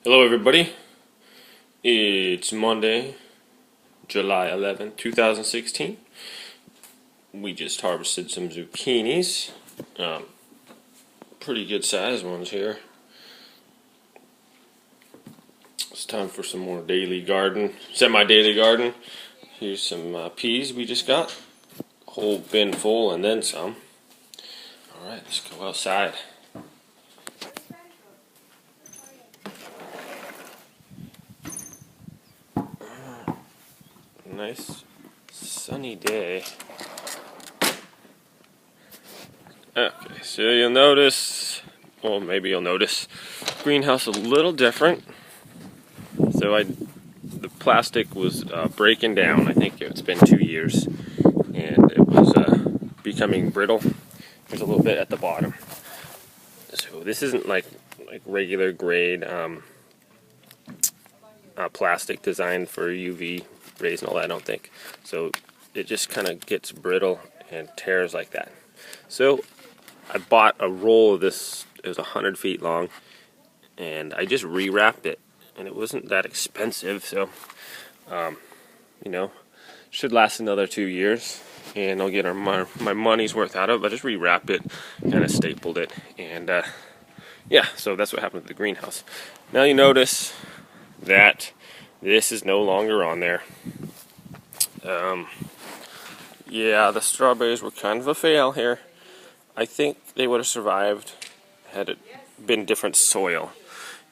Hello everybody, it's Monday, July 11th, 2016. We just harvested some zucchinis, pretty good sized ones here. It's time for some more daily garden, semi-daily garden. Here's some peas we just got, whole bin full and then some. Alright, let's go outside. Nice sunny day. Okay, so you'll notice, well maybe you'll notice, greenhouse a little different. So the plastic was breaking down. I think it's been 2 years, and it was becoming brittle. There's a little bit at the bottom. So this isn't like regular grade plastic designed for UV rays and all that, I don't think. So it just kind of gets brittle and tears like that. So I bought a roll of this. It was 100 feet long, and I just rewrapped it, and it wasn't that expensive. So should last another 2 years, and I'll get my money's worth out of it. I just rewrapped it, kind of stapled it, and yeah, so that's what happened with the greenhouse. Now you notice that this is no longer on there. Yeah, the strawberries were kind of a fail here. I think they would have survived had it been different soil.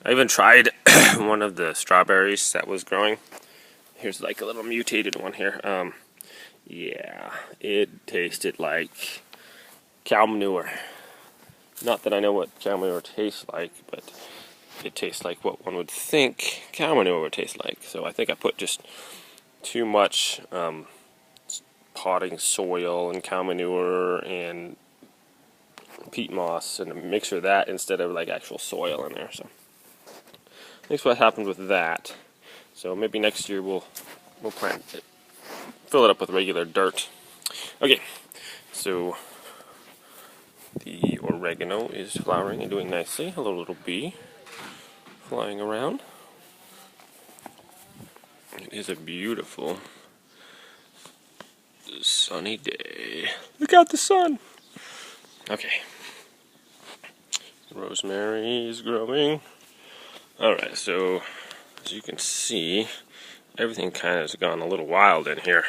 I even tried one of the strawberries that was growing. Here's like a little mutated one here. Yeah, it tasted like cow manure. Not that I know what cow manure tastes like, but it tastes like what one would think cow manure would taste like. So I think I put just too much potting soil and cow manure and peat moss and a mixture of that instead of like actual soil in there. So that's what happened with that. So maybe next year we'll plant it, fill it up with regular dirt. Okay, so the oregano is flowering and doing nicely. Hello, little bee, flying around. It is a beautiful sunny day. Look out the sun! Okay. Rosemary is growing. Alright, so as you can see, everything kind of has gone a little wild in here.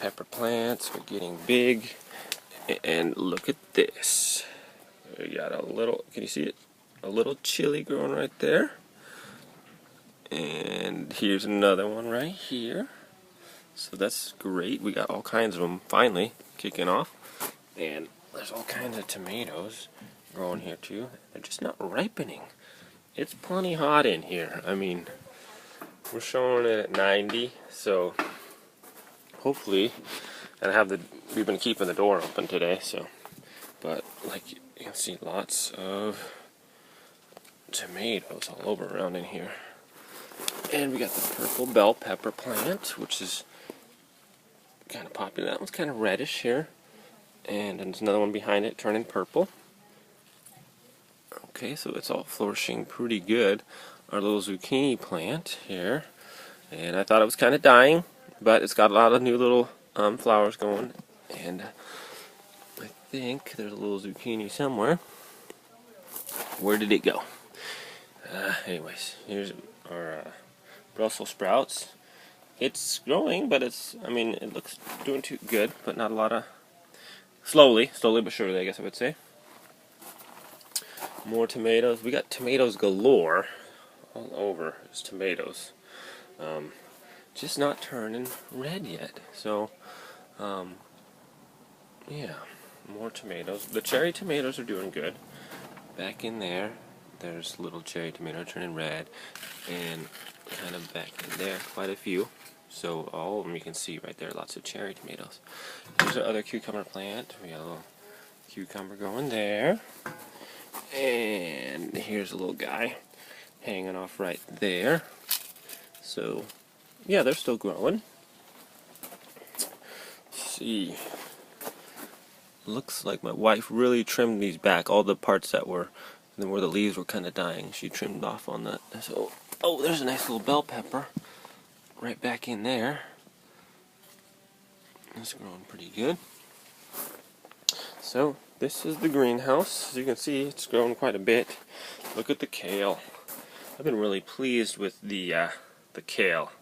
Pepper plants are getting big. And look at this. We got a little, can you see it? A little chili growing right there. And here's another one right here. So that's great. We got all kinds of them finally kicking off. And there's all kinds of tomatoes growing here too. They're just not ripening. It's plenty hot in here. I mean, we're showing it at 90, so hopefully, and we've been keeping the door open today, so, but like you can see lots of tomatoes all over around in here. And we got the purple bell pepper plant, which is kind of popular. That one's kind of reddish here. And there's another one behind it turning purple. Okay, so it's all flourishing pretty good. Our little zucchini plant here. And I thought it was kind of dying, but it's got a lot of new little flowers going. And I think there's a little zucchini somewhere. Where did it go? Anyways, here's our Brussels sprouts. It's growing, but it looks doing too good, but not a lot of, slowly but surely, I guess I would say. More tomatoes. We got tomatoes galore all over. There's tomatoes. Just not turning red yet. So, yeah, more tomatoes. The cherry tomatoes are doing good. Back in there, there's little cherry tomato turning red, and kind of back in there, quite a few. So all of them you can see right there, lots of cherry tomatoes. Here's our other cucumber plant. We got a little cucumber going there. And here's a little guy hanging off right there. So, yeah, they're still growing. Let's see. Looks like my wife really trimmed these back, all the parts that were And then where the leaves were kind of dying, she trimmed off on that. So, oh, there's a nice little bell pepper right back in there. It's growing pretty good. So, this is the greenhouse. As you can see, it's grown quite a bit. Look at the kale. I've been really pleased with the kale.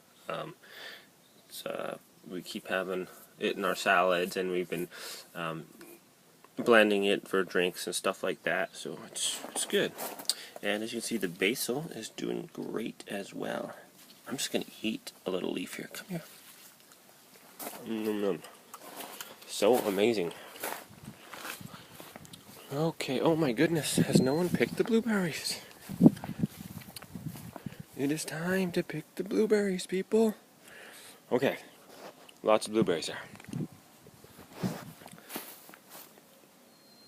We keep having it in our salads, and we've been blending it for drinks and stuff like that. So it's good. And as you can see, the basil is doing great as well. I'm just gonna eat a little leaf here. Come here. So amazing. Okay, oh my goodness, has no one picked the blueberries? It is time to pick the blueberries, people. Okay, lots of blueberries there.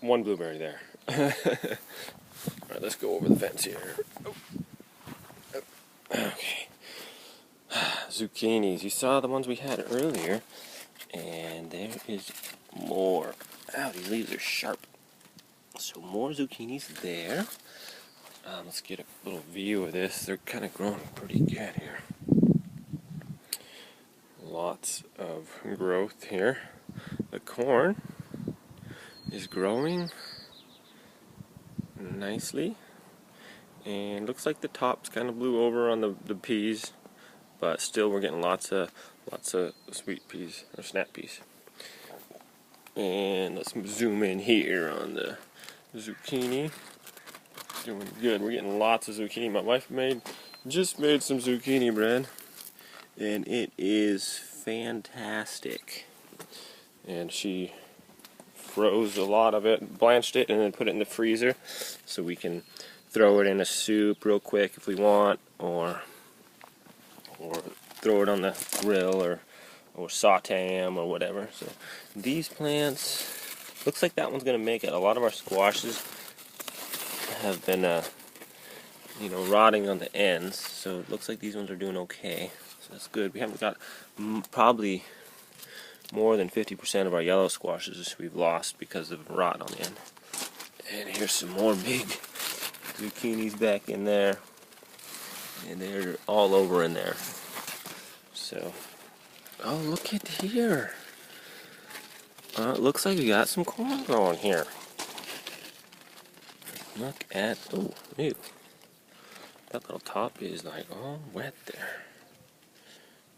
One blueberry there. Alright, let's go over the fence here. Oh. Okay. Zucchinis. You saw the ones we had earlier, and there is more. Ow, these leaves are sharp. So more zucchinis there. Let's get a little view of this. They're kind of growing pretty good here. Lots of growth here. The corn is growing nicely, and looks like the top's kind of blew over on the peas, but still we're getting lots of sweet peas or snap peas. And let's zoom in here on the zucchini. Doing good. We're getting lots of zucchini. My wife just made some zucchini bread, and it is fantastic. And she froze a lot of it, blanched it, and then put it in the freezer so we can throw it in a soup real quick if we want, or throw it on the grill, or saute them or whatever. So these plants, looks like that one's gonna make it. A lot of our squashes have been rotting on the ends, so it looks like these ones are doing okay, so that's good. We haven't got probably more than 50% of our yellow squashes we've lost because of rot on the end. And here's some more big zucchinis back in there, and they're all over in there. So, oh, look at here. It looks like we got some corn growing here. Look at, oh, ew. That little top is like all wet there.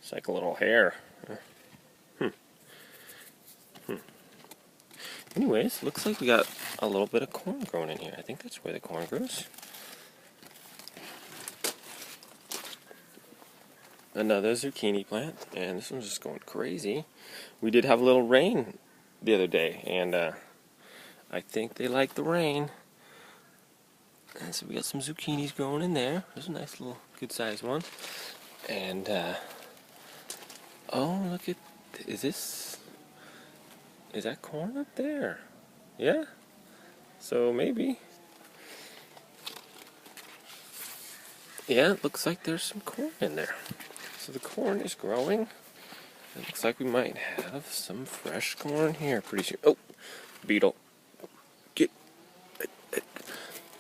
It's like a little hair. Anyways, looks like we got a little bit of corn growing in here. I think that's where the corn grows. Another zucchini plant, and this one's just going crazy. We did have a little rain the other day, and I think they like the rain. And so we got some zucchinis growing in there. There's a nice little good sized one. And oh, look at, is that corn up there? Yeah? So maybe. Yeah, it looks like there's some corn in there. So the corn is growing. It looks like we might have some fresh corn here pretty soon. Oh, beetle. Get.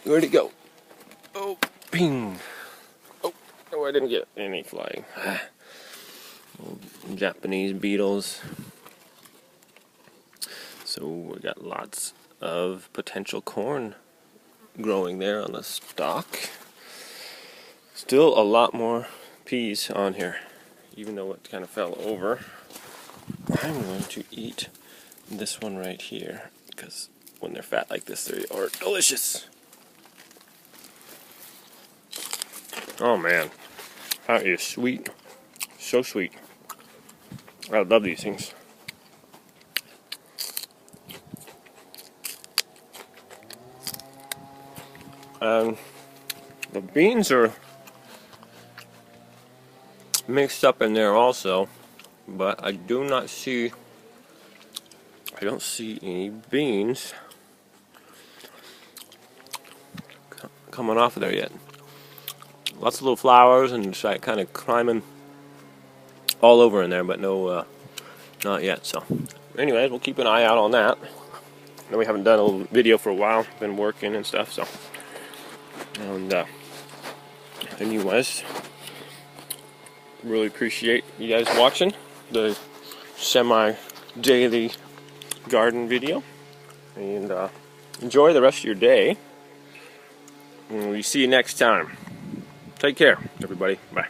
Where'd it go? Oh, ping. Oh, no, I didn't get any flying. Japanese beetles. So we got lots of potential corn growing there on the stalk. Still a lot more peas on here, even though it kind of fell over. I'm going to eat this one right here, because when they're fat like this, they are delicious. Oh man, that is sweet. So sweet. I love these things. The beans are mixed up in there also, but I don't see any beans coming off of there yet. Lots of little flowers and just like kind of climbing all over in there, but no, not yet. So anyways, we'll keep an eye out on that. I know we haven't done a little video for a while, been working and stuff, so And anyways, really appreciate you guys watching the semi-daily garden video, and enjoy the rest of your day, and we see you next time. Take care, everybody. Bye.